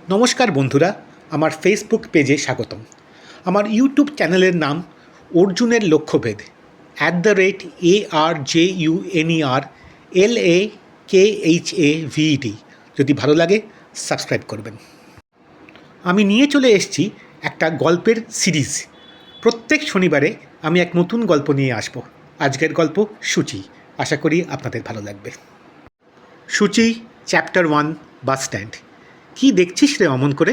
নমস্কার বন্ধুরা, আমার ফেসবুক পেজে স্বাগতম। আমার ইউটিউব চ্যানেলের নাম অর্জুনের লক্ষ্যভেদ ARJUNER LAKHAVED। যদি ভালো লাগে সাবস্ক্রাইব করবেন। আমি নিয়ে চলে এসেছি একটা গল্পের সিরিজ। প্রত্যেক শনিবারে আমি এক নতুন গল্প নিয়ে আসব। আজকের গল্প সূচি। আশা করি আপনাদের ভালো লাগবে। সূচি চ্যাপ্টার 1, বাস স্ট্যান্ড। কী দেখছিস রে অমন করে?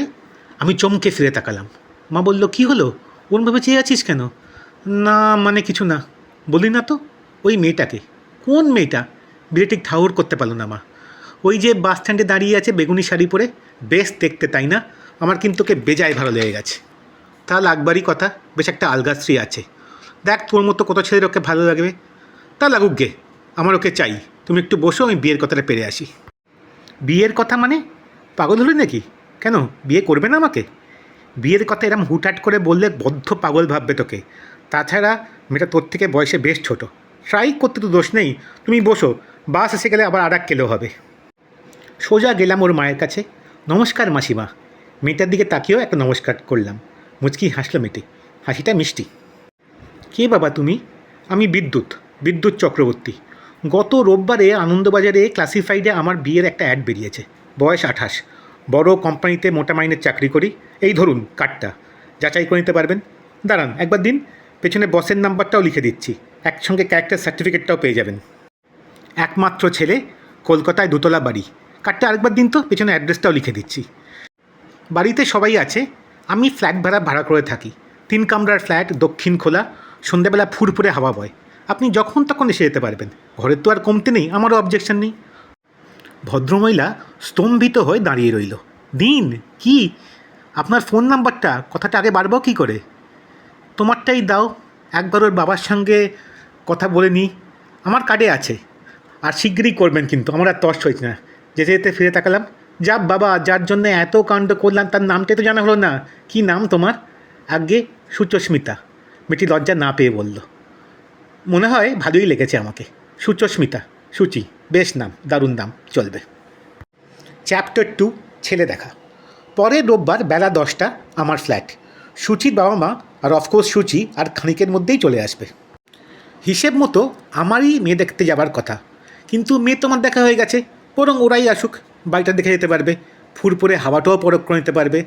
আমি চমকে ফিরে তাকালাম। মা বলল, কী হলো? ওরমভাবে চেয়ে আছিস কেন? না মানে কিছু না। বলি না তো, ওই মেয়েটাকে। কোন মেয়েটা? বিয়ে ঠিক ঠাউর করতে পারল না মা। ওই যে বাস স্ট্যান্ডে দাঁড়িয়ে আছে বেগুনি শাড়ি পরে, বেশ দেখতে তাই না? আমার কিন্তু ওকে বেজায় ভালো লেগে গেছে। তা লাগবারই কথা, বেশ একটা আলগাশ্রী আছে। দেখ তোর মতো কত ছেলের ওকে ভালো লাগবে। তা লাগুক গে, আমার ওকে চাই। তুমি একটু বসো, আমি বিয়ের কথাটা পেরে আসি। বিয়ের কথা মানে? পাগল হলি নাকি? কেন, বিয়ে করবে না আমাকে? বিয়ের কথা এরম হুটহাট করে বললে বদ্ধ পাগল ভাববে তোকে। তাছাড়া মেয়েটা তোর থেকে বয়সে বেশ ছোট। ট্রাই করতে তো দোষ নেই। তুমি বসো, বাস এসে গেলে আবার আর এক কেলো হবে। সোজা গেলাম ওর মায়ের কাছে। নমস্কার মাসিমা। মেয়েটার দিকে তাকিয়েও একটা নমস্কার করলাম। মুচকি হাসলো মেয়েটি, হাসিটা মিষ্টি। কে বাবা তুমি? আমি বিদ্যুৎ, বিদ্যুৎ চক্রবর্তী। গত রোববারে আনন্দবাজারে ক্লাসিফাইডে আমার বিয়ের একটা অ্যাড বেরিয়েছে। বয়স 28, বড় কোম্পানিতে মোটা মাইনের চাকরি করি। এই ধরুন কার্ডটা, যাচাই করে নিতে পারবেন। দাঁড়ান একবার দিন, পেছনে বসের নাম্বারটাও লিখে দিচ্ছি। একসঙ্গে ক্যারেক্টার সার্টিফিকেটটাও পেয়ে যাবেন। একমাত্র ছেলে, কলকাতায় 2তলা বাড়ি। কার্ডটা আরেকবার দিন তো, পেছনে অ্যাড্রেসটাও লিখে দিচ্ছি। বাড়িতে সবাই আছে। আমি ফ্ল্যাট ভাড়া করে থাকি। 3 কামরার ফ্ল্যাট, দক্ষিণ খোলা। সন্ধ্যাবেলা ফুরফুরে হাওয়া বয়। আপনি যখন তখন এসে যেতে পারবেন। ঘরের তো আর কমতে নেই, আমারও অবজেকশন নেই। ভদ্রমহিলা স্তম্ভিত হয়ে দাঁড়িয়ে রইল। দিন কি? আপনার ফোন নাম্বারটা, কথাটা আগে বাড়বো কী করে? তোমারটাই দাও, একবার ওর বাবার সঙ্গে কথা বলে নিই। আমার কার্ডে আছে। আর শিগগিরই করবেন কিন্তু, আমার আর তর্স হয়েছে না। যেতে যেতে ফিরে তাকালাম। যা বাবা, যার জন্য এত কাণ্ড করলাম তার নামটাই তো জানা হলো না। কি নাম তোমার? আগে সুচস্মিতা। মেয়েটি লজ্জা না পেয়ে বলল। মনে হয় ভালোই লেগেছে আমাকে। সুচস্মিতা, সূচি, বেশ নাম, দারুণ নাম, চলবে। চ্যাপ্টার 2, ছেলে দেখা। পরের রোববার বেলা 10টা, আমার ফ্ল্যাট। সূচির বাবা মা আর অফকোর্স সূচি আর খানিকের মধ্যেই চলে আসবে। হিসেব মতো আমারই মেয়ে দেখতে যাবার কথা, কিন্তু মেয়ে তোমার দেখা হয়ে গেছে। বরং ওরাই আসুক, বাড়িটা দেখে যেতে পারবে, ফুরফুরে হাওয়াটাও পরখ করে নিতে পারবে।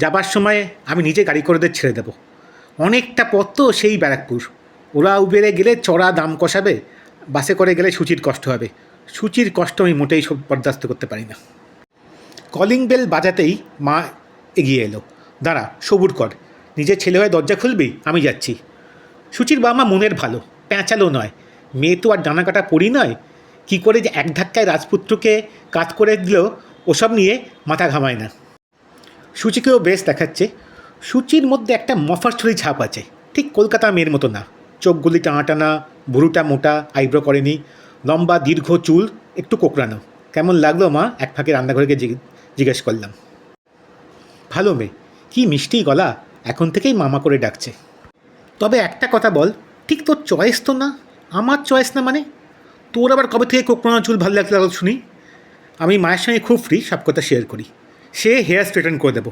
যাবার সময় আমি নিজে গাড়ি করে ওদের ছেড়ে দেবো। অনেকটা পথ তো, সেই ব্যারাকপুর। ওরা উবেরে গেলে চড়া দাম কষাবে, বাসে করে গেলে সূচির কষ্ট হবে। সূচির কষ্ট আমি মোটেই সব বরদাস্ত করতে পারি না। কলিং বেল বাজাতেই মা এগিয়ে এলো। দাঁড়া, সবুর কর। নিজের ছেলে হয়ে দরজা খুলবি? আমি যাচ্ছি। সূচির বাবা মা মনের ভালো, প্যাঁচালো নয়। মেয়ে তো আর ডানা কাটা পড়ি নয়। কী করে যে এক ধাক্কায় রাজপুত্রকে কাজ করে দিল, ওসব নিয়ে মাথা ঘামায় না। সূচিকেও বেশ দেখাচ্ছে। সূচির মধ্যে একটা মফাসলি ছাপ আছে, ঠিক কলকাতা মেয়ের মতো না। চোখগুলি টানা টানা, ভুরুটা মোটা, আইব্রো করেনি, লম্বা দীর্ঘ চুল, একটু কোকড়ানো। কেমন লাগলো মা? এক ফাঁকে রান্নাঘরে গিয়ে জিজ্ঞেস করলাম। ভালো মেয়ে, কী মিষ্টি গলা, এখন থেকেই মামা করে ডাকছে। তবে একটা কথা বল, ঠিক তোর চয়েস তো না? আমার চয়েস না মানে? তোর আবার কবে থেকে কোকড়ানো চুল ভালো লাগলো শুনি? আমি মায়ের সঙ্গে খুব ফ্রি, সব কথা শেয়ার করি। সে হেয়ার স্ট্রেটেন করে দেবো।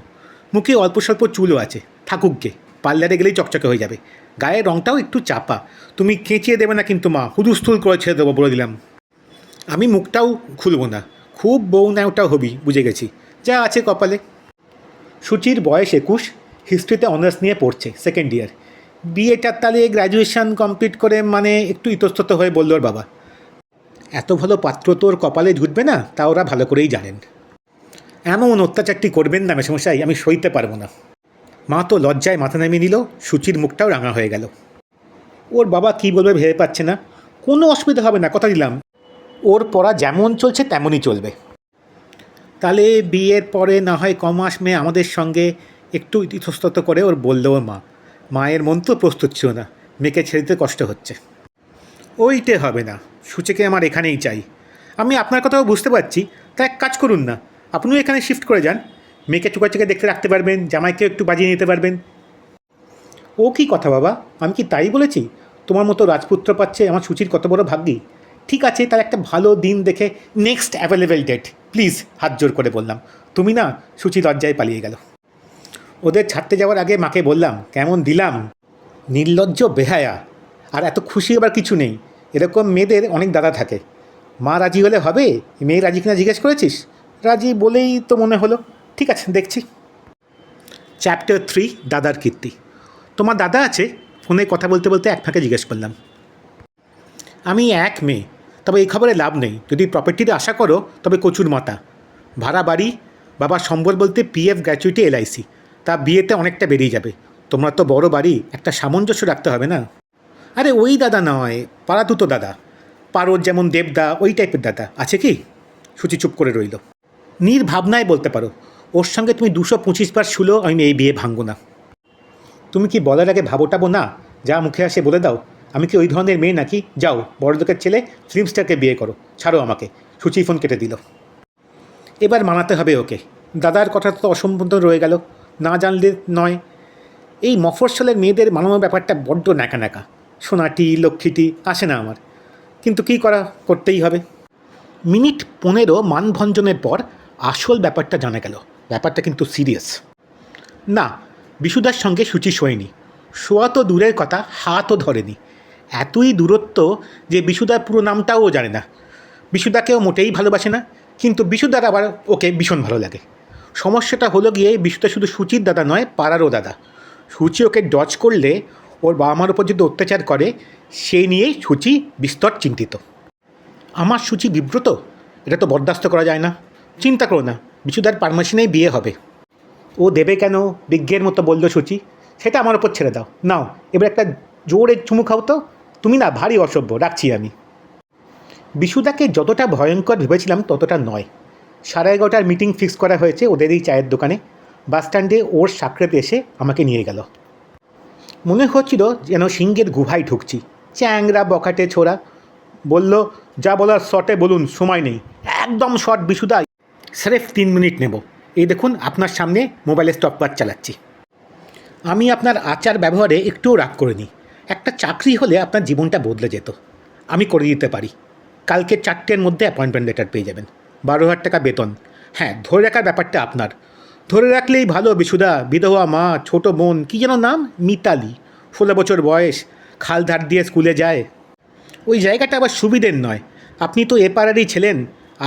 মুখে অল্প স্বল্প চুলও আছে, থাকুক গে। পার্লারে গেলেই চকচকে হয়ে যাবে। গায়ের রঙটাও একটু চাপা। তুমি কেঁচিয়ে দেবে না কিন্তু মা, হুদুস্থুল করে ছেড়ে দেবো বলে দিলাম। আমি মুখটাও খুলব না। খুব বউ ন্যাওটাও হবি, বুঝে গেছি। যা আছে কপালে। সূচির বয়স 21, হিস্ট্রিতে অনার্স নিয়ে পড়ছে, সেকেন্ড ইয়ার। বিয়েটার তালে গ্র্যাজুয়েশন কমপ্লিট করে মানে একটু ইতস্তত হয়ে বলল ওর বাবা। এত ভালো পাত্র তোর কপালে জুটবে না, তা ওরা ভালো করেই জানেন। এমন অত্যাচারটি করবেন না মেসমশাই, আমি সইতে পারবো না। মা তো লজ্জায় মাথা নামিয়ে নিল। সূচির মুখটাও রাঙা হয়ে গেল। ওর বাবা কী বলবে ভেবে পাচ্ছে না। কোনো অসুবিধা হবে না, কথা দিলাম। ওর পড়া যেমন চলছে তেমনই চলবে। তাহলে বিয়ের পরে না হয় কমাস মেয়ে আমাদের সঙ্গে একটু ইতস্তত করে ওর বলল ওর মা। মায়ের মন তো প্রস্তুত ছিল না, মেয়েকে ছেড়ে দিতে কষ্ট হচ্ছে। ওইটে হবে না, সূচিকে আমার এখানেই চাই। আমি আপনার কথাও বুঝতে পারছি, তা এক কাজ করুন না, আপনিও এখানে শিফট করে যান। মেয়েকে চুকাচুকে দেখতে রাখতে পারবেন, জামাইকেও একটু বাজিয়ে নিতে পারবেন। ও কী কথা বাবা, আমি কি তাই বলেছি? তোমার মতো রাজপুত্র পাচ্ছে আমার সূচির কত বড় ভাগ্যি। ঠিক আছে, তার একটা ভালো দিন দেখে নেক্সট অ্যাভেলেবেল ডেট প্লিজ, হাত জোর করে বললাম। তুমি না, সূচি লজ্জায় পালিয়ে গেল। ওদের ছাড়তে যাওয়ার আগে মাকে বললাম, কেমন দিলাম, নির্লজ্জ বেহায়া। আর এত খুশি আবার কিছু নেই, এরকম মেয়েদের অনেক দাদা থাকে। মা রাজি হলে হবে, মেয়ে রাজি কিনা জিজ্ঞেস করেছিস? রাজি বলেই তো মনে হলো। ঠিক আছে, দেখছি। চ্যাপ্টার 3, দাদার কীর্তি। তোমার দাদা আছে? ফোনে কথা বলতে বলতে এক ফাঁকে জিজ্ঞেস করলাম। আমি এক মেয়ে, তবে এই খবরে লাভ নেই। যদি প্রপার্টিতে আশা করো তবে কচুর মাথা। ভাড়া বাড়ি, বাবার সম্বল বলতে পিএফ, গ্র্যাচুইটি, এলআইসি। তা বিয়েতে অনেকটা বেরিয়ে যাবে। তোমরা তো বড় বাড়ি, একটা সামঞ্জস্য রাখতে হবে না? আরে ওই দাদা নয়, পাড়াতুতো দাদা। পারোর যেমন দেবদা, ওই টাইপের দাদা আছে কি? সূচি চুপ করে রইল। নির্ভাবনায় বলতে পারো। ওর সঙ্গে তুমি 225 বার শুলো, আমি এই বিয়ে ভাঙবো না। তুমি কি বলার আগে ভাবোটাবো না? যা মুখে আসে বলে দাও। আমি কি ওই ধরনের মেয়ে নাকি? যাও, বড়লোকের ছেলে ফিল্ম স্টারকে বিয়ে করো, ছাড়ো আমাকে। সূচি ফোন কেটে দিল। এবার মানাতে হবে ওকে। দাদার কথা তো অসম্পূর্ণ রয়ে গেল, না জানলে নয়। এই মফস্বলের মেয়েদের মানানোর ব্যাপারটা বড্ড ন্যাকা ন্যাকা। সোনাটি লক্ষ্মীটি আসে না আমার, কিন্তু কী করা, করতেই হবে। মিনিট 15 মানভঞ্জনের পর আসল ব্যাপারটা জানা গেল। ব্যাপারটা কিন্তু সিরিয়াস। না, বিশুদার সঙ্গে সূচি শোয়নি। শোয়া তো দূরের কথা, হাতও ধরেনি। এতই দূরত্ব যে বিশুদার পুরো নামটাও জানে না। বিশুদাকেও মোটেই ভালোবাসে না, কিন্তু বিশুদার আবার ওকে ভীষণ ভালো লাগে। সমস্যাটা হলো গিয়ে, বিশুদা শুধু সূচির দাদা নয়, পাড়ারও দাদা। সূচি ওকে ডজ করলে ওর বাবা মার ওপর যদি অত্যাচার করে, সেই নিয়েই সূচি বিস্তর চিন্তিত। আমার সূচি বিব্রত, এটা তো বরদাস্ত করা যায় না। চিন্তা করো না, বিশুদার পারমিশনেই বিয়ে হবে। ও দেবে কেন, বিজ্ঞের মতো বলল সূচি। সেটা আমার ওপর ছেড়ে দাও। নাও, এবার একটা জোরে চুমু খাও তো। তুমি না ভারী অসভ্য, রাখছি আমি। বিশুদাকে যতটা ভয়ঙ্কর ভেবেছিলাম ততটা নয়। 11:30টার মিটিং ফিক্স করা হয়েছে ওদের এই চায়ের দোকানে। বাসস্ট্যান্ডে ওর সাকরেত এসে আমাকে নিয়ে গেল। মনে হচ্ছিল যেন সিংহের গুহায় ঢুকছি। চ্যাংরা বখাটে ছোড়া। বলল, যা বলার শর্টে বলুন, সময় নেই। একদম শর্ট বিশুদা, স্রেফ 3 মিনিট নেব। এই দেখুন, আপনার সামনে মোবাইলে স্টপওয়াচ চালাচ্ছি। আমি আপনার আচার ব্যবহারে একটুও রাগ করিনি। একটা চাকরি হলে আপনার জীবনটা বদলে যেত। আমি করে দিতে পারি। কালকে 4টের মধ্যে অ্যাপয়েন্টমেন্ট লেটার পেয়ে যাবেন। 12,000 টাকা বেতন। হ্যাঁ, ধরে রাখার ব্যাপারটা আপনার। ধরে রাখলেই ভালো বিশুদা। বিধবা মা, ছোট বোন, কী যেন নাম, মিতালি, 16 বছর বয়স, খাল ধার দিয়ে স্কুলে যায়। ওই জায়গাটা আবার সুবিধের নয়। আপনি তো এ পাড়ারই ছিলেন।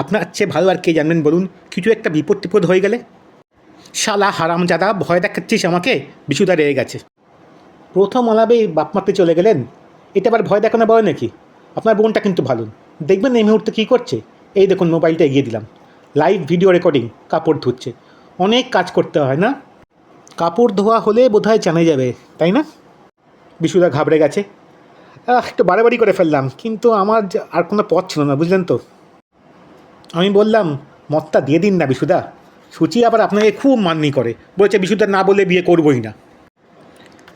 আপনার চেয়ে ভালো আর কে জানবেন বলুন, কিছু একটা বিপদ টিপদ হয়ে গেলে। শালা হারামজাদা, ভয় দেখাচ্ছিস আমাকে? বিশুদা রেগে গেছে। প্রথম আলাপেই বাপ মারতে চলে গেলেন। এটা আবার ভয় দেখানো বলে নাকি? আপনার বোনটা কিন্তু ভালো। দেখবেন এই মুহূর্তে কী করছে। এই দেখুন, মোবাইলটা এগিয়ে দিলাম। লাইভ ভিডিও রেকর্ডিং, কাপড় ধুচ্ছে। অনেক কাজ করতে হয় না? কাপড় ধোয়া হলে বোধহয় জানা যাবে, তাই না? বিশুদা ঘাবড়ে গেছে। একটু বাড়াবাড়ি করে ফেললাম, কিন্তু আমার আর কোনো পথ ছিল না, বুঝলেন তো। আমি বললাম, মতটা দিয়ে দিন না বিশুদা। সূচি আবার আপনাকে খুব মাননি করে, বলেছে বিশুদা না বলে বিয়ে করবই না।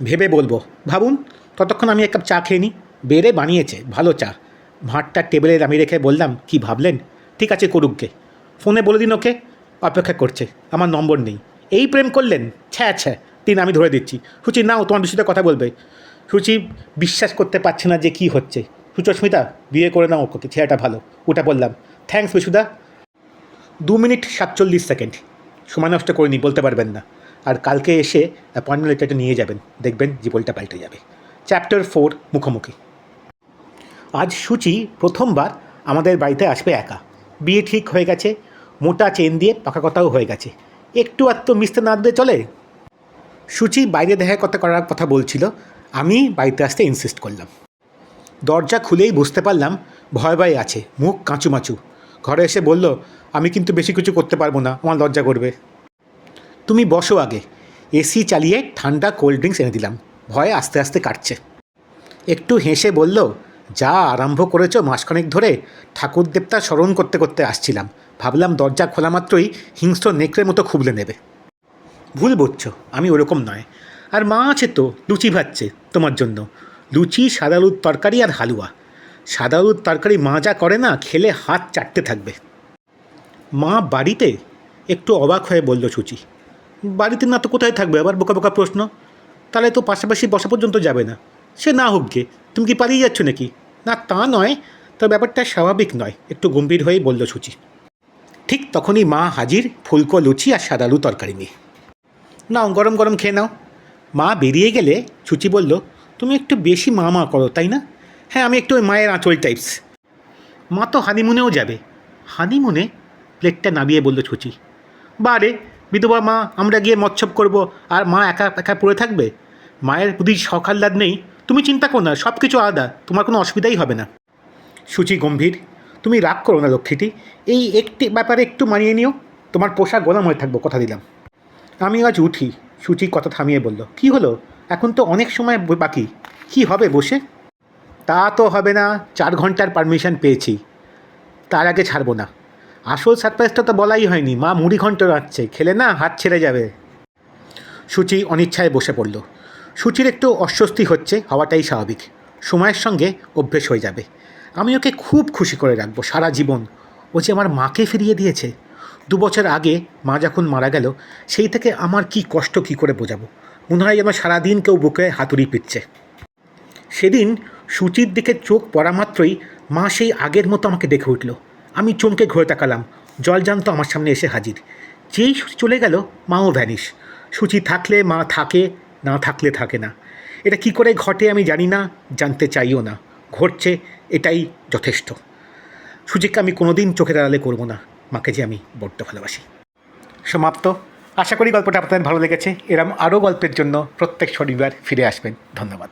ভেবে বলবো, ভাবুন। ততক্ষণ আমি এক কাপ চা খেয়ে নিই। বেড়ে বানিয়েছে, ভালো চা। ভাঁটটা টেবিলে নামিয়ে রেখে বললাম, কি ভাবলেন? ঠিক আছে, করুককে। ফোনে বলে দিন ওকে, অপেক্ষা করছে। আমার নম্বর নেই। এই প্রেম করলেন? ছ্যা ছ্যা, দিন আমি ধরে দিচ্ছি। সূচি নাও, তোমার বিশুদার কথা বলবে। সূচি বিশ্বাস করতে পারছে না যে কী হচ্ছে। সুচস্মিতা, বিয়ে করে নাও ওকে, ছেলেটা ভালো। ওটা বললাম, থ্যাঙ্কস বিশুদা। 2 minute 47 second. সময় নষ্ট করিনি, বলতে পারবেন না। আর কালকে এসে অ্যাপয়েন্টমেন্ট লেটারটা নিয়ে যাবেন, দেখবেন জীবনটা পাল্টে যাবে। চ্যাপ্টার 4, মুখোমুখি। আজ সূচি প্রথমবার আমাদের বাড়িতে আসবে একা। বিয়ে ঠিক হয়ে গেছে, মোটা চেন দিয়ে পাকা কথাও হয়ে গেছে। একটু আধটু মিশতে না দিয়ে চলে। সূচি বাইরে দেখা করার কথা বলছিল, আমি বাড়িতে আসতে ইনসিস্ট করলাম। দরজা খুলেই বুঝতে পারলাম ভয় ভয় আছে, মুখ কাঁচুমাচু। ঘরে এসে বলল, আমি কিন্তু বেশি কিছু করতে পারবো না, আমার লজ্জা করবে। তুমি বসো আগে। এসি চালিয়ে ঠান্ডা কোল্ড ড্রিঙ্কস এনে দিলাম। ভয়ে আস্তে আস্তে কাটছে। একটু হেসে বলল, যা আরম্ভ করেছো মাসখানেক ধরে। ঠাকুর দেবতা স্মরণ করতে করতে আসছিলাম, ভাবলাম দরজা খোলা মাত্রই হিংস্র নেকড়ের মতো খুবলে নেবে। ভুল বুঝছো, আমি ওরকম নয়। আর মা আছে তো, লুচি ভাজছে তোমার জন্য। লুচি, সাদা আলুর তরকারি আর হালুয়া। সাদা আলুর তরকারি মা যা করে না, খেলে হাত চাটতে থাকবে। মা বাড়িতে? একটু অবাক হয়ে বলল সূচি। বাড়িতে না তো কোথায় থাকবে আবার? বোকা বোকা প্রশ্ন। তাহলে তো পাশাপাশি বসা পর্যন্ত যাবে না। সে না হোক গে, তুমি কি পালিয়ে যাচ্ছ নাকি? না তা নয়, তো ব্যাপারটা স্বাভাবিক নয়, একটু গম্ভীর হয়েই বলল সূচি। ঠিক তখনই মা হাজির ফুলকো লুচি আর সাদা আলু তরকারি নিয়ে। নাও গরম গরম খেয়ে নাও। মা বেরিয়ে গেলে সুচি বলল, তুমি একটু বেশি মা মা করো তাই না? হ্যাঁ, আমি একটু ওই মায়ের আঁচল টাইপস। মা তো হানিমুনেও যাবে। হানিমুনে? প্লেটটা নামিয়ে বলল সুচি। বারে বিধবা মা, আমরা গিয়ে মৎসব করব আর মা একা একা পড়ে থাকবে? মায়ের বুদ্ধি শখ আহ্লাদ নেই? তুমি চিন্তা করো না, সব কিছু আলাদা, তোমার কোনো অসুবিধাই হবে না। সুচি গম্ভীর, তুমি রাগ করো না লক্ষ্মীটি, এই একটি ব্যাপারে একটু মানিয়ে নিও, তোমার পোশাক গোলাম হয়ে থাকবো, কথা দিলাম। আমি আজ উঠি। সুচি কথা থামিয়ে বলল, কি হলো? এখন তো অনেক সময় বাকি, কি হবে বসে? তা তো হবে না, 4 ঘন্টার পারমিশন পেয়েছি, তার আগে ছাড়বো না। আসল সারপ্রাইজটা তো বলাই হয়নি, মা মুড়ি ঘন্ট রাখছে, খেলে না হাত ছেড়ে যাবে। সুচি অনিচ্ছায় বসে পড়ল। সুচির একটু অস্বস্তি হচ্ছে, হওয়াটাই স্বাভাবিক, সময়ের সঙ্গে অভ্যেস হয়ে যাবে। আমি ওকে খুব খুশি করে রাখবো সারা জীবন। ও যে আমার মাকে ফিরিয়ে দিয়েছে। 2 বছর আগে মা যখন মারা গেল, সেই থেকে আমার কি কষ্ট কী করে বোঝাবো। মনে হয় আমার সারাদিন কেউ বুকে হাতুড়ি পিটছে। সেদিন সুচির দিকে চোখ পড়া মাত্রই মা সেই আগের মতো আমাকে দেখে উঠল। আমি চমকে ঘুরে তাকালাম, জলজান্ত আমার সামনে এসে হাজির। যেই সুচি চলে গেল, মাও ভ্যানিশ। সুচি থাকলে মা থাকে, না থাকলে থাকে না। এটা কি করে ঘটে আমি জানি না, জানতে চাইও না। ঘটছে, এটাই যথেষ্ট। সুচিকে আমি কোনোদিন চোখের আড়ালে করব না, মাকে যে আমি বড্ড ভালোবাসি। সমাপ্ত। আশা করি গল্পটা আপনাদের ভালো লেগেছে। এরম আরও গল্পের জন্য প্রত্যেক শনিবার ফিরে আসবেন। ধন্যবাদ।